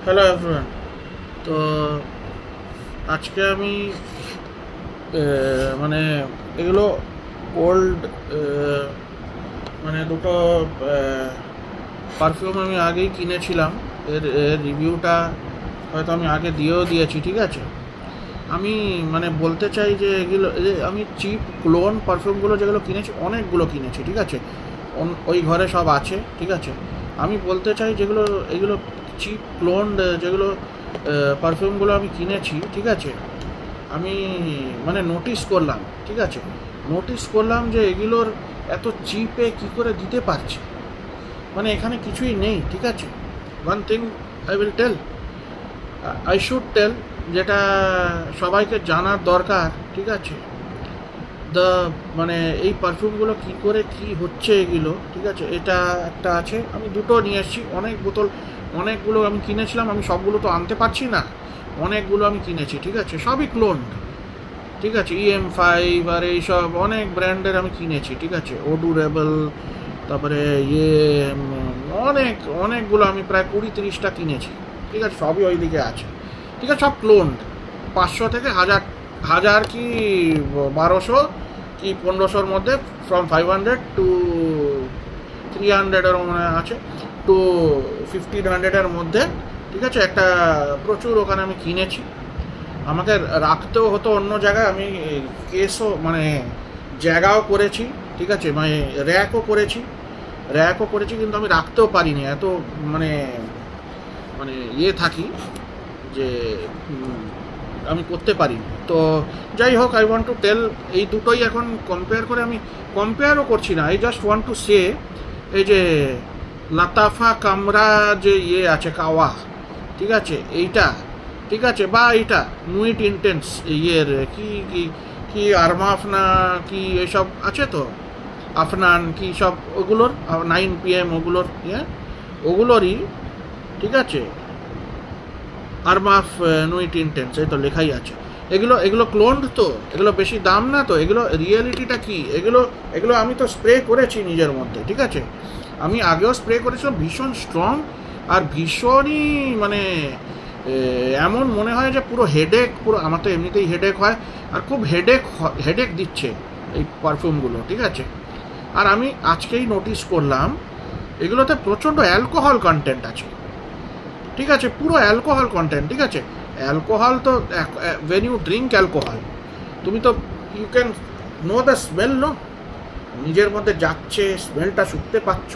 Hello everyone. তো আজকে আমি মানে এগুলো ওল্ড মানে দুটো পারফিউম আমি আগেই কিনেছিলাম। এর রিভিউটা হয়তো আমি আগে দিয়েছি, ঠিক আছে। আমি মানে বলতে চাই যে এগুলো আমি চিপ ক্লোন পারফিউমগুলো যেগুলো কিনেছি, অনেকগুলো কিনেছি, ঠিক আছে। ওই ঘরে সব আছে, ঠিক আছে। আমি বলতে চাই যেগুলো এগুলো চিপ ক্লোন যেগুলো পারফিউমগুলো আমি কিনেছি, ঠিক আছে। আমি মানে নোটিস করলাম যে এগুলোর এত চিপে কি করে দিতে পারছে। মানে এখানে কিছুই নেই, ঠিক আছে। One thing I will tell, I should tell, যেটা সবাইকে জানার দরকার, ঠিক আছে। মানে এই পারফিউমগুলো কি করে কি হচ্ছে এগুলো, ঠিক আছে। এটা একটা আছে, আমি দুটো নিয়ে এসেছি। অনেকগুলো আমি কিনেছিলাম, আমি সবগুলো তো আনতে পারছি না। অনেকগুলো আমি কিনেছি, ঠিক আছে, সবই ক্লোন, ঠিক আছে। EM5 আর এইসব অনেক ব্র্যান্ডের আমি কিনেছি, ঠিক আছে। ওডুরেবল, তারপরে অনেকগুলো আমি প্রায় 20-30টা কিনেছি, ঠিক আছে। সবই ওই দিকে আছে, ঠিক আছে। সব ক্লোন, 500 থেকে হাজার কি 1200 কি 1500-র মধ্যে, ফ্রম 500 টু 300-এর মনে আছে, টু 1500-এর মধ্যে, ঠিক আছে। একটা প্রচুর ওখানে আমি কিনেছি। আমাকে রাখতেও হতো অন্য জায়গায়, আমি কেসও মানে জায়গাও করেছি, ঠিক আছে। মানে র্যাকও করেছি, কিন্তু আমি রাখতেও পারিনি, এত মানে মানে থাকি যে আমি করতে পারিনি। তো যাই হোক, আই ওয়ান্ট টু টেল, এই দুটোই এখন আমি কম্পেয়ারও করছি না, I just want to say, এই যে লাতাফা কামরা যে আছে কাওয়া, ঠিক আছে, এইটা, ঠিক আছে, বা এইটা নুইট ইন্টেন্স কি কি কি আরমাফ না কি এসব আছে তো, আফনান কি সব, ওগুলোর 9 PM ওগুলোরই, ঠিক আছে। আরমাফ নুইট ইন্টেন্স, এই তো লেখাই আছে। এগুলো ক্লোনড তো, এগুলো বেশি দাম না তো, এগুলো রিয়েলিটিটা কি, এগুলো আমি তো স্প্রে করেছি নিজের মধ্যে, ঠিক আছে। আমি আগেও স্প্রে করেছিলাম, ভীষণ স্ট্রং আর ভীষণই মানে এমন মনে হয় যে পুরো আমার তো এমনিতেই হেডেক হয়, আর খুব হেডেক দিচ্ছে এই পারফিউমগুলো, ঠিক আছে। আর আমি আজকেই নোটিস করলাম এগুলোতে প্রচণ্ড অ্যালকোহল কন্টেন্ট আছে, ঠিক আছে, পুরো অ্যালকোহল কন্টেন্ট, ঠিক আছে। অ্যালকোহল তো ওয়েন ইউ ড্রিঙ্ক অ্যালকোহল, তুমি তো you can know the smell, no, নিজের মধ্যে যাচ্ছে, স্মেলটা শুকতে পাচ্ছ,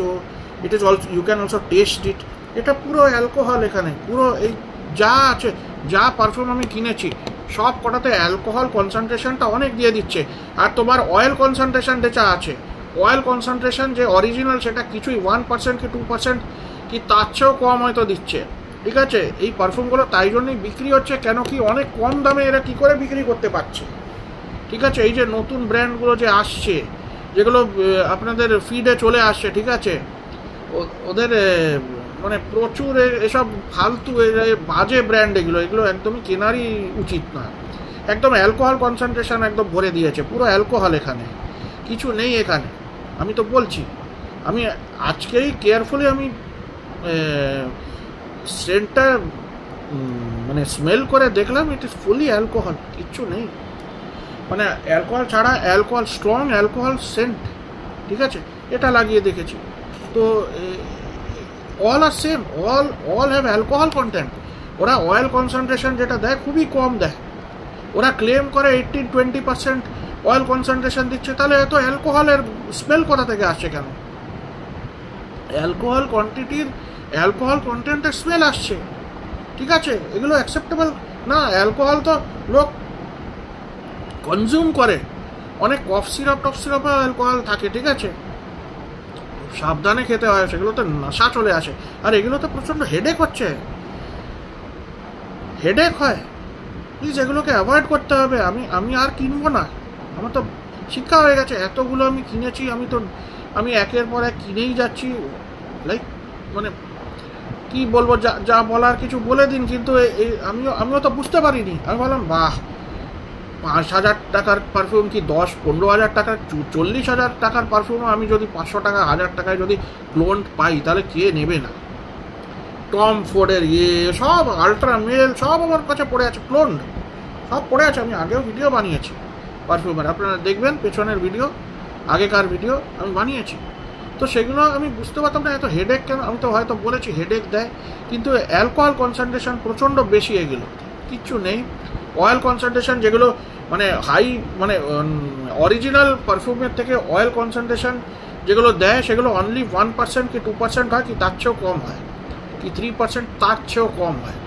it is also you can also taste it. এটা পুরো অ্যালকোহল, এখানে পুরো এই যা আছে, যা পারফিউম আমি কিনেছি সব কটাতে অ্যালকোহল কনসেন্ট্রেশনটা অনেক দিয়ে দিচ্ছে। আর তোমার অয়েল কনসেন্ট্রেশন যেটা আছে, অয়েল কনসেন্ট্রেশন যে অরিজিনাল, সেটা কিছুই 1% কি 2% কি তার চেয়েও কম হয়তো দিচ্ছে, ঠিক আছে। এই পারফিউমগুলো তাই জন্যই বিক্রি হচ্ছে, কেন কি অনেক কম দামে এরা কি করে বিক্রি করতে পারছে, ঠিক আছে। এই যে নতুন ব্র্যান্ডগুলো যে আসছে, যেগুলো আপনাদের ফিডে চলে আসছে, ঠিক আছে, ওদের মানে প্রচুর এসব ফালতু বাজে ব্র্যান্ড, এগুলো একদমই কেনারই উচিত না। একদম অ্যালকোহল কনসেন্ট্রেশন একদম ভরে দিয়েছে, পুরো অ্যালকোহল, এখানে কিছু নেই এখানে। আমি তো বলছি, আমি আজকেই কেয়ারফুলি আমি সেন্টটা মানে স্মেল করে দেখলাম, ইট ইজ ফুলি অ্যালকোহল, কিচ্ছু নেই। মানে অ্যালকোহল ছাড়া, স্ট্রং অ্যালকোহল সেন্ট, ঠিক আছে, এটা লাগিয়ে দেখেছি। তো all are same, all have alcohol content. ওরা অয়েল কনসেন্ট্রেশন যেটা দেয় খুবই কম দেয়, ওরা ক্লেম করে 18-20% অয়েল কনসেন্ট্রেশন দিচ্ছে, তাহলে এত অ্যালকোহলের স্মেল কোথা থেকে আসছে কেন? অ্যালকোহল কন্টেন্টের স্মেল আসছে, ঠিক আছে। এগুলো অ্যাকসেপ্টেবল না। অ্যালকোহল তো লোক কনজিউম করে, অনেক কফ সিরাপে অ্যালকোহল থাকে, ঠিক আছে, সাবধানে খেতে হয়, সেগুলোতে নেশা চলে আসে। আর এগুলোতে প্রচণ্ড হেডেক হয়, প্লিজ এগুলোকে অ্যাভয়েড করতে হবে। আমি আর কিনবো না, আমার তো শিক্ষা হয়ে গেছে, এতগুলো আমি কিনেছি, আমি একের পর এক কিনেই যাচ্ছি, লাইক মানে কি বলবো, যা বলার কিছু বলে দিন। কিন্তু আমিও তো বুঝতে পারিনি, আমি বললাম বাহ, 5,000 টাকার পারফিউম কি 10-15 হাজার টাকার 40,000 টাকার পারফিউম আমি যদি 500 টাকা 1000 টাকায় যদি ক্লোন পাই, তাহলে কে নেবে না? টম ফোর্ডের সব আল্ট্রা মেল সব আমার কাছে পড়ে আছে, ক্লোন্ড সব পড়ে আছে। আমি আগেও ভিডিও বানিয়েছি পারফিউমের, আপনারা দেখবেন পেছনের ভিডিও, আগেকার ভিডিও আমি বানিয়েছি। তো সেগুলো আমি বুঝতে পারতাম না এত হেডেক কেন। আমি তো হয়তো বলেছি হেডেক দেয়, কিন্তু অ্যালকোহল কনসেন্ট্রেশন প্রচণ্ড বেশি এগুলো, কিচ্ছু নেই। অয়েল কনসেন্ট্রেশন যেগুলো মানে হাই মানে অরিজিনাল পারফিউমের থেকে অয়েল কনসেন্ট্রেশন যেগুলো দেয় সেগুলো অনলি 1% কি 2% হয়, কি তার চেয়েও কম হয়, কি 3% তার চেয়েও কম হয়,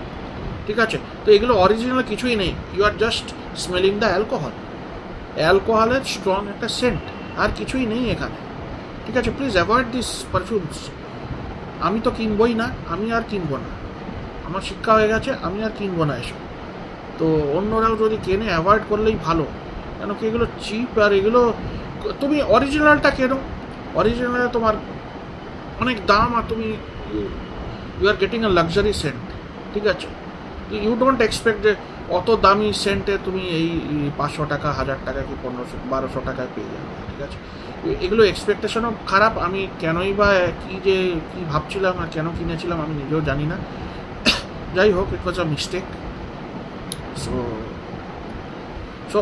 ঠিক আছে। তো এগুলো অরিজিনাল কিছুই নেই, you are just smelling the alcohol, অ্যালকোহলের স্ট্রং একটা সেন্ট, আর কিছুই নেই এখানে, ঠিক আছে। Please avoid this perfumes. আমি তো কিনবই না, আমি আর কিনবো না, আমার শিক্ষা হয়ে গেছে, আমি আর কিনবো না এসব। তো অন্যরাও যদি কেনে অ্যাভয়েড করলেই ভালো, কেন কি এগুলো চিপ, আর এগুলো তুমি অরিজিনালটা কেনো, অরিজিনালে তোমার অনেক দাম, আর তুমি you are getting a luxury scent, ঠিক আছে। ইউ ডোন্ট এক্সপেক্ট যে অত দামি সেন্টে তুমি এই 500 টাকা 1000 টাকা কি 1500-1200 টাকায় পেয়ে যাবে, ঠিক আছে। এগুলো এক্সপেকটেশনও খারাপ। আমি কেনই বা কী ভাবছিলাম আর কেন কিনেছিলাম আমি নিজেও জানি না। যাই হোক, it was a mistake. So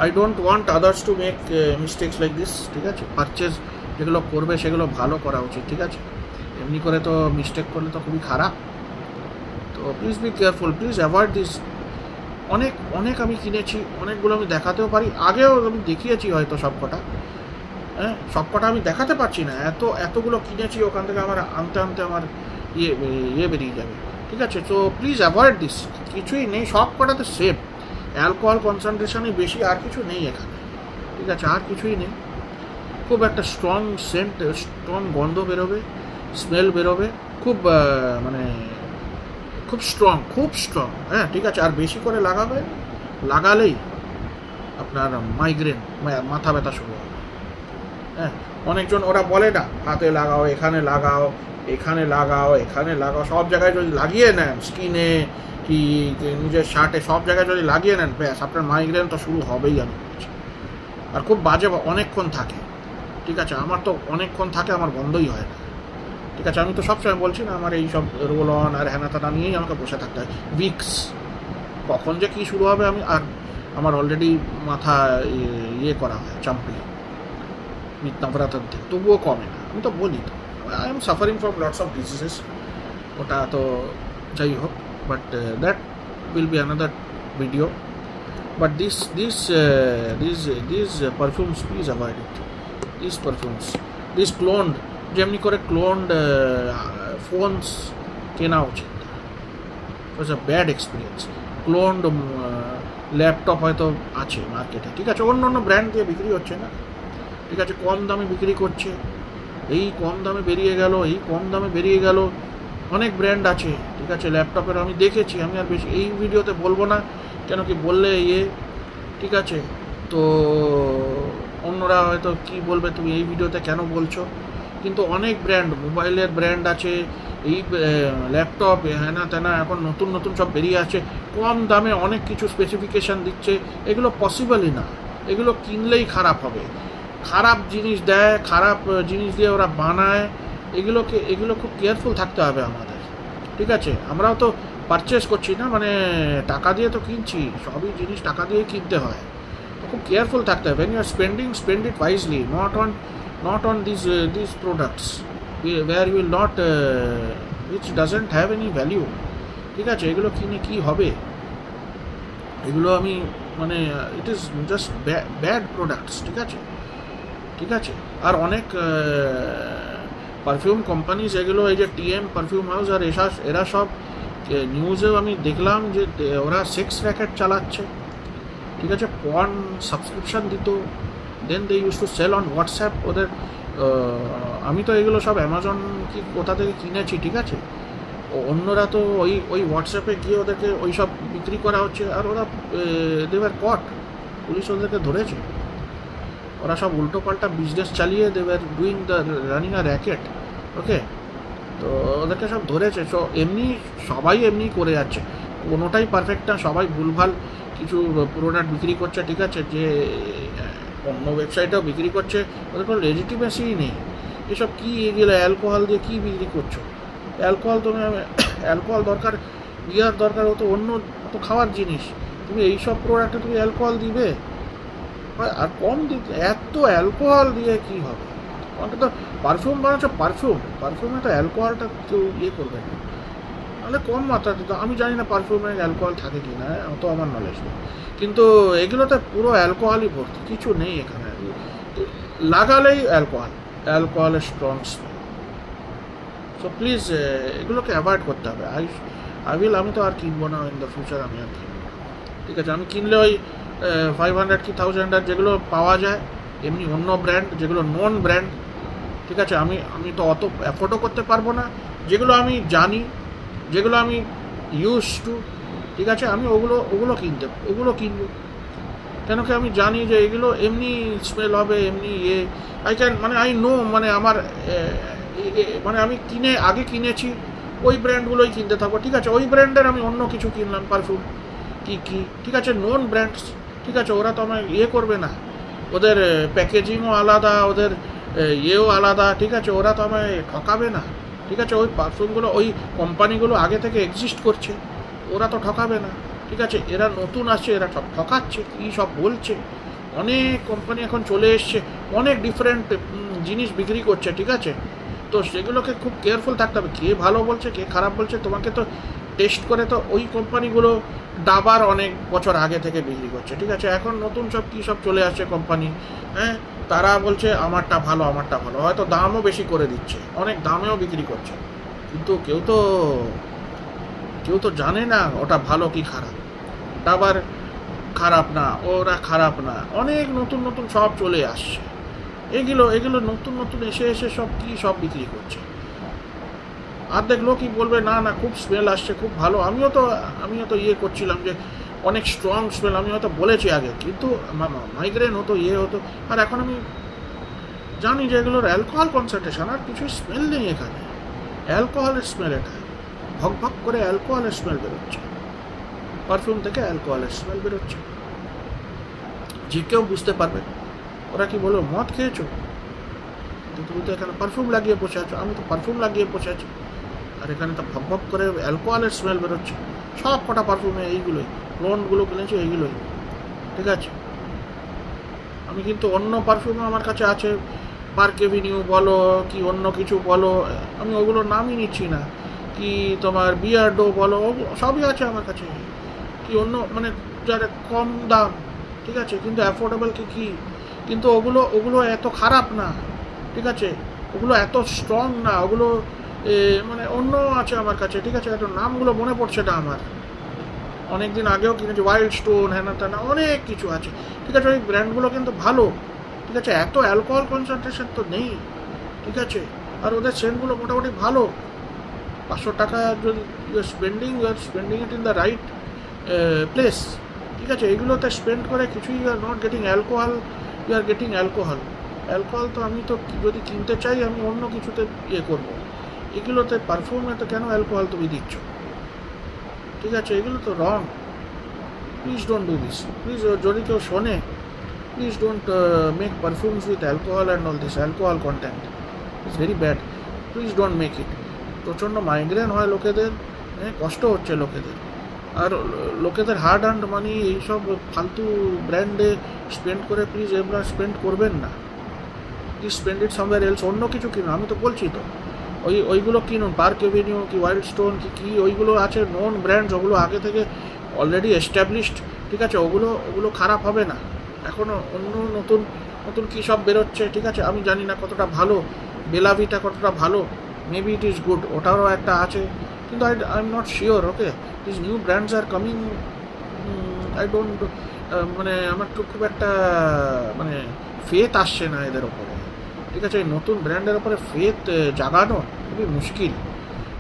I don't want others to make mistakes like this, ঠিক আছে। পারচেজ যেগুলো করবে সেগুলো ভালো করা উচিত, ঠিক আছে। এমনি করে তো মিস্টেক করলে তো খুবই খারাপ। তো please be careful, please avoid this. অনেক অনেক আমি কিনেছি, অনেকগুলো আমি দেখাতেও পারি, আগেও আমি দেখিয়েছি হয়তো সবকটা, হ্যাঁ সবকটা আমি দেখাতে পারছি না, এতগুলো কিনেছি, ওখান থেকে আমার আনতে আমার ইয়ে বেরিয়ে যাবে, ঠিক আছে। তো প্লিজ অ্যাভয়েড দিস, কিছুই নেই, সবকটাতে সেম অ্যালকোহল কনসেন্ট্রেশনই বেশি, আর কিছু নেই এখানে, ঠিক আছে, আর কিছুই নেই। খুব একটা স্ট্রং সেন্ট, স্ট্রং গন্ধ বেরোবে, স্মেল বেরোবে, খুব মানে খুব স্ট্রং, হ্যাঁ ঠিক আছে। আর বেশি করে লাগালেই আপনার মাইগ্রেন, মাথা ব্যথা শুরু হবে, হ্যাঁ। অনেকজন ওরা বলে না হাতে লাগাও, এখানে লাগাও, এখানে লাগাও, এখানে লাগাও, সব জায়গায় যদি লাগিয়ে নেন, স্কিনে কি নিজের শার্টে, সব জায়গায় যদি লাগিয়ে নেন, ব্যাস আপনার মাইগ্রেন তো শুরু হবেই, আমি বলছি। আর খুব বাজে, অনেকক্ষণ থাকে, ঠিক আছে। আমার তো অনেকক্ষণ থাকে, আমার বন্ধই হয় না, ঠিক আছে। আমি তো সবসময় বলছি না, আমার এই সব রোল অন আর হ্যানাতানা নিয়েই আমাকে বসে থাকতে হয় উইকস, কখন যে কী শুরু হবে আমি, আর আমার অলরেডি মাথা ইয়ে করা হয় চাম্পিয়ে নবরাত্রির থেকে, তবুও কমে না। আমি তো বলি তো I am suffering from lots of diseases, ওটা তো যাই হোক, but that will be another video. But this perfumes please avoid it, this perfumes, this cloned, যেমনি করে ক্লোন্ড ফোনস কেনা উচিত, was a bad experience. Cloned laptop হয়তো আছে মার্কেটে, ঠিক আছে, অন্য ব্র্যান্ড দিয়ে বিক্রি হচ্ছে না, ঠিক আছে, কম দামে বিক্রি করছে, এই কম দামে বেরিয়ে গেল, অনেক ব্র্যান্ড আছে, ঠিক আছে ল্যাপটপের, আমি দেখেছি। আমি আর বেশি এই ভিডিওতে বলবো না, কেন কি বললে ঠিক আছে, তো অন্যরা হয়তো কি বলবে, তুমি এই ভিডিওতে কেন বলছো। কিন্তু অনেক ব্র্যান্ড, মোবাইলের ব্র্যান্ড আছে, এই ল্যাপটপ হ্যানা তেনা এখন নতুন সব বেরিয়ে আছে, কম দামে অনেক কিছু স্পেসিফিকেশান দিচ্ছে, এগুলো পসিবলই না, এগুলো কিনলেই খারাপ হবে, খারাপ জিনিস দেয়, খারাপ জিনিস দিয়ে ওরা বানায়, এগুলো খুব কেয়ারফুল থাকতে হবে আমাদের, ঠিক আছে। আমরাও তো পারচেস করছি না, মানে টাকা দিয়ে তো কিনছি, সবই জিনিস টাকা দিয়ে কিনতে হয়, খুব কেয়ারফুল থাকতে হবে। when you are spend it wisely, not on these products where you will not which doesn't have any value, ঠিক আছে। এগুলো কিনে কি হবে, এগুলো আমি মানে it is just bad products, ঠিক আছে। আর অনেক পারফিউম কোম্পানি যেগুলো, এই যে টিএম পারফিউম হাউস আর এরা সব নিউজেও আমি দেখলাম যে ওরা সেক্স র্যাকেট চালাচ্ছে, ঠিক আছে, পর্ন সাবস্ক্রিপশান দিত, then they use to sell on WhatsApp ওদের। আমি তো এগুলো সব অ্যামাজন কি কোথা থেকে কিনেছি, ঠিক আছে। অন্যরা তো ওই হোয়াটসঅ্যাপে গিয়ে ওদেরকে ওই সব বিক্রি করা হচ্ছে, আর ওরা দেওয়ার কট, পুলিশ ওদেরকে ধরেছে, ওরা সব উল্টো পাল্টা বিজনেস চালিয়ে দেওয়ার রানিং আ র্যাকেট, ওকে। তো ওদেরকে সব ধরেছে। সো সবাই এমনি করে যাচ্ছে, কোনোটাই পারফেক্ট না, সবাই ভুলভাল কিছু প্রোডাক্ট বিক্রি করছে, ঠিক আছে। যে অন্য ওয়েবসাইটেও বিক্রি করছে, ওদের কোনো লেজিটিমেসিই নেই। এসব কী, এগুলো অ্যালকোহল দিয়ে কী বিক্রি করছো? অ্যালকোহল তুমি অ্যালকোহল দরকার, বিয়ার দরকার, ও তো অন্য তো খাওয়ার জিনিস, তুমি এইসব প্রোডাক্টে তুমি অ্যালকোহল দিবে? আর কম দিতে, এত অ্যালকোহল দিয়ে কী হবে? অন্তত পারফিউম বানাচ্ছ, পারফিউমে তো অ্যালকোহলটা কেউ ইয়ে করবে না, তাহলে কম মাত্রা দিত। আমি জানি না পারফিউমে অ্যালকোহল থাকে কি না, অত আমার নলেজ নেই, কিন্তু এগুলোতে পুরো অ্যালকোহলই ভর্তি, কিছু নেই এখানে, লাগালেই অ্যালকোহলের স্ট্রং স্মেল। সো প্লিজ এগুলোকে অ্যাভয়েড করতে হবে। আমি তো আর কিনবো না ইন দ্য ফিউচার, আমি আর কিনবো না, ঠিক আছে? আমি কিনলে ওই 500 কি 1000 যেগুলো পাওয়া যায় এমনি অন্য ব্র্যান্ড, যেগুলো নন ব্র্যান্ড, ঠিক আছে? আমি তো অত অ্যাফোর্ডও করতে পারবো না। যেগুলো আমি জানি, যেগুলো আমি ইউজ টু, ঠিক আছে, আমি ওগুলো কিনবো। কেন কি আমি জানি যে এগুলো এমনি স্মেল হবে, এমনি আই নো, মানে আমার মানে আমি আগে কিনেছি ওই ব্র্যান্ডগুলোই কিনতে থাকবো, ঠিক আছে? ওই ব্র্যান্ডের আমি অন্য কিছু কিনলাম, পারফিউম কি ঠিক আছে, নন ব্র্যান্ডস, ঠিক আছে? ওরা তো আমায় করবে না, ওদের প্যাকেজিংও আলাদা, ওদের ইয়েও আলাদা, ঠিক আছে? ওরা তো আমায় ঠকাবে না, ঠিক আছে? ওই পারফিউমগুলো, ওই কোম্পানিগুলো আগে থেকে এক্সিস্ট করছে, ওরা তো ঠকাবে না, ঠিক আছে? এরা নতুন আসছে, এরা ঠকাচ্ছে, কী সব বলছে। অনেক কোম্পানি এখন চলে এসছে, অনেক ডিফারেন্ট জিনিস বিক্রি করছে, ঠিক আছে? তো সেগুলোকে খুব কেয়ারফুল থাকতে হবে, কে ভালো বলছে কে খারাপ বলছে, তোমাকে তো টেস্ট করে। তো ওই কোম্পানিগুলো ডাবার অনেক বছর আগে থেকে বিক্রি করছে, ঠিক আছে? এখন নতুন কী সব চলে আসছে কোম্পানি, হ্যাঁ, তারা বলছে আমারটা ভালো, হয়তো দামও বেশি করে দিচ্ছে, অনেক দামেও বিক্রি করছে, কিন্তু কেউ তো জানে না ওটা ভালো কি খারাপ। ডাবার খারাপ না, ওরা খারাপ না, অনেক নতুন সব চলে আসছে, এগুলো নতুন এসে সব বিক্রি করছে। আর দেখলো কি বলবে, না খুব স্মেল আসছে, খুব ভালো। আমিও তো করছিলাম যে অনেক স্ট্রং স্মেল, আমি হয়তো বলেছি আগে, কিন্তু মাইগ্রেন হতো, হতো। আর এখন আমি জানি যে এগুলোর অ্যালকোহল কনসেন্ট্রেশন, আর কিছু স্মেল নেই এখানে, অ্যালকোহলের স্মেল, এটা ভক করে অ্যালকোহলের স্মেল বেরোচ্ছে, পারফিউম থেকে অ্যালকোহলের স্মেল বেরোচ্ছে, যে কেউ বুঝতে পারবে। ওরা কি বলবো, মদ খেয়েছো, তুমি তো এখানে পারফিউম লাগিয়ে বসে আছো, আমি তো পারফিউম লাগিয়ে বসে আছি, আর এখানে তো ভক করে অ্যালকোহলের স্মেল বেরোচ্ছে। সব কটা পারফিউমে এইগুলোই, ব্র্যান্ডগুলো কিনেছি এইগুলোই, ঠিক আছে? আমি কিন্তু অন্য পারফিউমও আমার কাছে আছে, পার্ক এভিনিউ বলো কি অন্য কিছু বলো, আমি ওগুলোর নামই নিচ্ছি না, কি তোমার বিয়ার্ডো বলো, সবই আছে আমার কাছে, কি অন্য মানে যারা কম দাম, ঠিক আছে, কিন্তু অ্যাফোর্ডেবল কি, কিন্তু ওগুলো এত খারাপ না, ঠিক আছে? ওগুলো এত স্ট্রং না, ওগুলো মানে অন্য আছে আমার কাছে, ঠিক আছে? এত নামগুলো মনে পড়ছে না আমার, অনেকদিন আগেও কিনেছি, ওয়াইল্ড স্টোন, হ্যানা ত্যানা অনেক কিছু আছে, ঠিক আছে? ওই ব্র্যান্ডগুলো কিন্তু ভালো, ঠিক আছে? এত অ্যালকোহল কনসেন্ট্রেশন তো নেই, ঠিক আছে? আর ওদের সেন্টগুলো মোটামুটি ভালো। 500 টাকা যদি you are spending it in the right place, ঠিক আছে? এগুলোতে স্পেন্ড করে কিছুই, you are not getting alcohol, you are getting alcohol. তো আমি তো যদি কিনতে চাই আমি অন্য কিছুতে করবো, এগুলোতে পারফিউমে তো কেন অ্যালকোহল তুমি দিচ্ছ, ঠিক আছে? এগুলো তো wrong. Please don't do this, please. যদি কেউ শোনে, please don't make perfumes with alcohol and all this alcohol content, it's very bad, please don't make it. প্রচণ্ড মাইগ্রেন হয় লোকেদের, কষ্ট হচ্ছে লোকেদের, আর লোকেদের হার্ড আর্নড মানি এইসব ফালতু ব্র্যান্ডে স্পেন্ড করে প্লিজ এগুলো স্পেন্ড করবেন না, please spend it somewhere else. অন্য কিছু কিনুন, আমি তো বলছি তো, ওইগুলো কিনুন, পার্ক এভিনিউ কি ওয়াইল্ড স্টোন কি ওইগুলো আছে নন ব্র্যান্ডস, ওগুলো আগে থেকে অলরেডি এস্টাবলিশড, ঠিক আছে? ওগুলো খারাপ হবে না। এখনও অন্য নতুন কী সব বেরোচ্ছে, ঠিক আছে? আমি জানি না কতটা ভালো, বেলাভিটা কতটা ভালো, মেবি ইট ইজ গুড, ওটারও একটা আছে, কিন্তু I am not sure. Okay, this new brands are coming, I don't, মানে আমার তো খুব একটা মানে ফেথ আসছে না এদের ওপরে, ঠিক আছে? নতুন ব্র্যান্ডের ওপরে ফেথ জাগানো খুবই মুশকিল,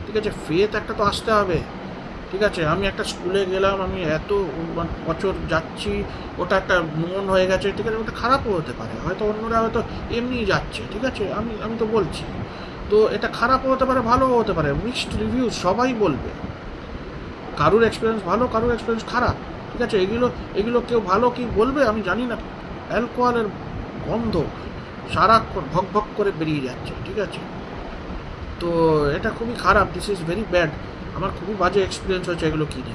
ঠিক আছে? ফেথ একটা তো আসতে হবে, ঠিক আছে? আমি একটা স্কুলে গেলাম, আমি এত বছর যাচ্ছি, ওটা একটা মন হয়ে গেছে, ঠিক আছে? ওটা খারাপও হতে পারে, হয়তো অন্যরা হয়তো এমনিই যাচ্ছে, ঠিক আছে? আমি তো বলছি তো, এটা খারাপও হতে পারে ভালোও হতে পারে, মিক্সড রিভিউ সবাই বলবে, কারুর এক্সপিরিয়েন্স ভালো, কারুর এক্সপিরিয়েন্স খারাপ, ঠিক আছে? এগুলো কেউ ভালো কি বলবে আমি জানি না। অ্যালকোহলের গন্ধ সারাক্ষণ ভক করে বেরিয়ে যাচ্ছে, ঠিক আছে? তো এটা খুবই খারাপ, দিস ইজ ভেরি ব্যাড। আমার খুবই বাজে এক্সপিরিয়েন্স হয়েছে এগুলো কিনে,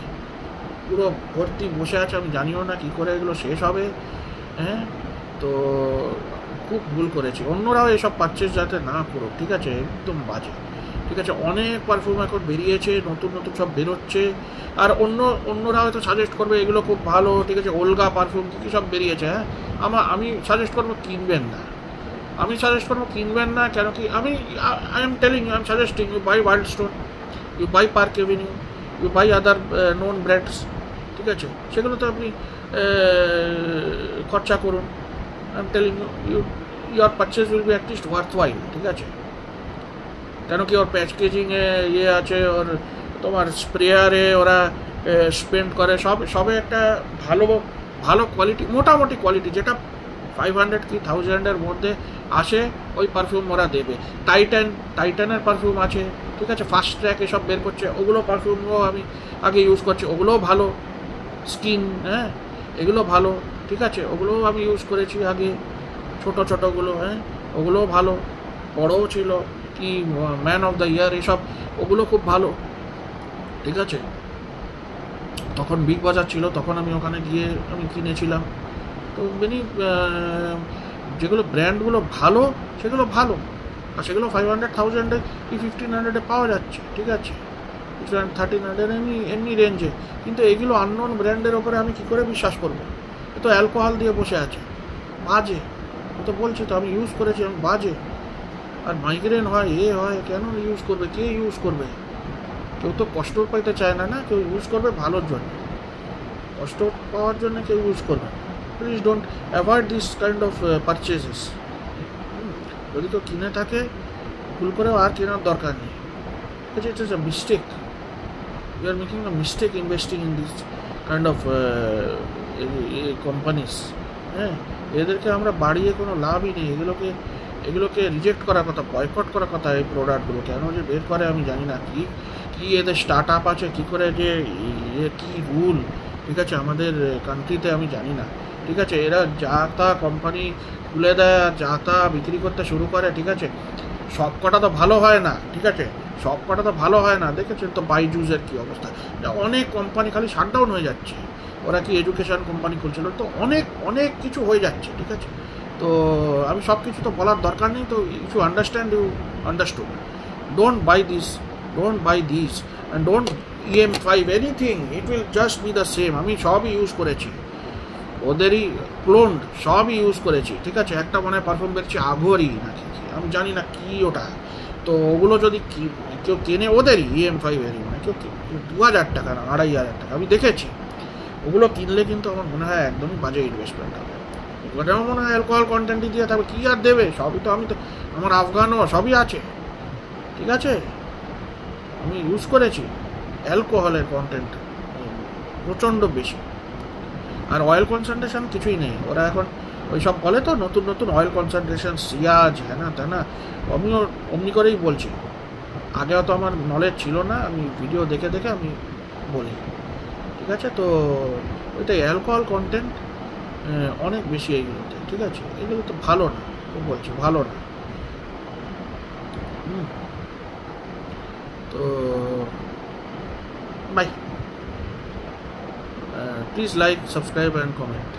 পুরো ভর্তি বসে আছে, আমি জানিও না কী করে এগুলো শেষ হবে। হ্যাঁ, তো খুব ভুল করেছি, অন্যরাও এসব পারচেস যাতে না করো, ঠিক আছে, একদম বাজে। ঠিক আছে, অনেক পারফিউম এখন বেরিয়েছে, নতুন নতুন সব বেরোচ্ছে, আর অন্যরা হয়তো সাজেস্ট করবে এগুলো খুব ভালো, ঠিক আছে, ওলগা পারফিউম কী সব বেরিয়েছে। হ্যাঁ, আমি সাজেস্ট করবো কিনবেন না, আমি সাজেস্ট করবো কিনবেন না। কেন কি, I am telling you, I am suggesting you buy Wild Stone, you buy Park Avenue, you buy other known brands, ঠিক আছে, সেগুলোতে আপনি খরচা করুন। I am telling you, your purchase will be at least worth while, ঠিক আছে। কেন কি, ওর প্যাকেজিংয়ে ইয়ে আছে, ওর তোমার স্প্রেয়ারে ওরা স্পেন্ড করে, সবে একটা ভালো কোয়ালিটি, মোটামুটি কোয়ালিটি, যেটা 500 কি 1000-এর মধ্যে আসে, ওই পারফিউম ওরা দেবে। টাইটানের পারফিউম আছে, ঠিক আছে, ফার্স্ট ট্র্যাক এসব বের করছে, ওগুলো পারফিউমও আমি আগে ইউজ করছি, ওগুলোও ভালো, স্কিন, হ্যাঁ, এগুলো ভালো, ঠিক আছে, ওগুলোও আমি ইউজ করেছি আগে, ছোটোগুলো, হ্যাঁ, ওগুলোও ভালো, বড়ও ছিল, কি ম্যান অফ দ্য ইয়ার এসব, ওগুলো খুব ভালো, ঠিক আছে। তখন বিগ বাজার ছিল, তখন আমি ওখানে গিয়ে আমি কিনেছিলাম। তো যেগুলো ব্র্যান্ডগুলো ভালো, সেগুলো ভালো, আর সেগুলো 500-1000 কি 1500-এ পাওয়া যাচ্ছে, ঠিক আছে, 1300 এমনি রেঞ্জে। কিন্তু এগুলো আননোন ব্র্যান্ডের ওপরে আমি কী করে বিশ্বাস করবো? এ তো অ্যালকোহল দিয়ে বসে আছে, বাজে, ও তো বলছি তো, আমি ইউজ করেছি, আমি বাজে। আর মাইগ্রেন হয়, হয়, কেন ইউজ করবে, কে ইউজ করবে? কেউ তো কষ্ট পাইতে চায় না, কেউ ইউজ করবে ভালোর জন্য, কষ্ট পাওয়ার জন্য কেউ ইউজ করবে। Please don't avoid this kind of purchases. যদি কেউ কিনে থাকে, ভুল করেও আর কেনার দরকার নেই। It is a mistake, you are making a mistake investing in this kind of companies. হ্যাঁ, এদেরকে আমরা বাড়িয়ে কোনো লাভই নেই, এগুলোকে রিজেক্ট করার কথা, বয়কট করার কথা। এই প্রোডাক্টগুলো কেন যে বের করে আমি জানি না, কি এদের স্টার্ট আপ আছে, কী করে যে কী রুল, ঠিক আছে, আমাদের কান্ট্রিতে আমি জানি না, ঠিক আছে। এরা যা তা কোম্পানি খুলে দেয় আর যা তা বিক্রি করতে শুরু করে, ঠিক আছে। সব কটা তো ভালো হয় না, ঠিক আছে, সব কটা তো ভালো হয় না। দেখেছেন তো বাইজুসের কী অবস্থা, অনেক কোম্পানি খালি শাটডাউন হয়ে যাচ্ছে। ওরা কি এডুকেশন কোম্পানি খুলছিল, তো অনেক কিছু হয়ে যাচ্ছে, ঠিক আছে। তো আমি সব কিছু তো বলার দরকার নেই। তো if you understand, you understood. Don't buy this and don't EM5 anything, it will just be the same. আমি সবই ইউজ করেছি, ওদেরই ক্লোনড সবই ইউজ করেছি, ঠিক আছে। একটা মনে হয় পারফিউম বেরোচ্ছে আগরি নাকি, আমি জানি না কি ওটা। তো ওগুলো যদি কেউ কেনে, ওদেরই EM5 মানে কেউ 2000 টাকা না 2500 টাকা, আমি দেখেছি। ওগুলো কিনলে কিন্তু আমার মনে হয় একদমই বাজে ইনভেস্টমেন্ট হবে। ওটাও মনে হয় অ্যালকোহল কন্টেন্টই দিয়ে থাকবে, কী আর দেবে, সবই তো আমার আফগানও সবই আছে, ঠিক আছে। আমি ইউজ করেছি, অ্যালকোহলের কন্টেন্ট প্রচণ্ড বেশি, আর অয়েল কনসেন্ট্রেশন কিছুই নেই। ওরা এখন ওই সব বলে তো, নতুন অয়েল কনসেন্ট্রেশন, সিয়াজ, হ্যাঁ না তা না, আমিও অমনি করেই বলছি। আগে অত আমার নলেজ ছিল না, আমি ভিডিও দেখে আমি বলি, ঠিক আছে। তো ওইটাই অ্যালকোহল কন্টেন্ট অনেক বেশি এইগুলোতে, ঠিক আছে। এগুলো তো ভালো না, বলছি ভালো না। তো bye, please like, subscribe and comment.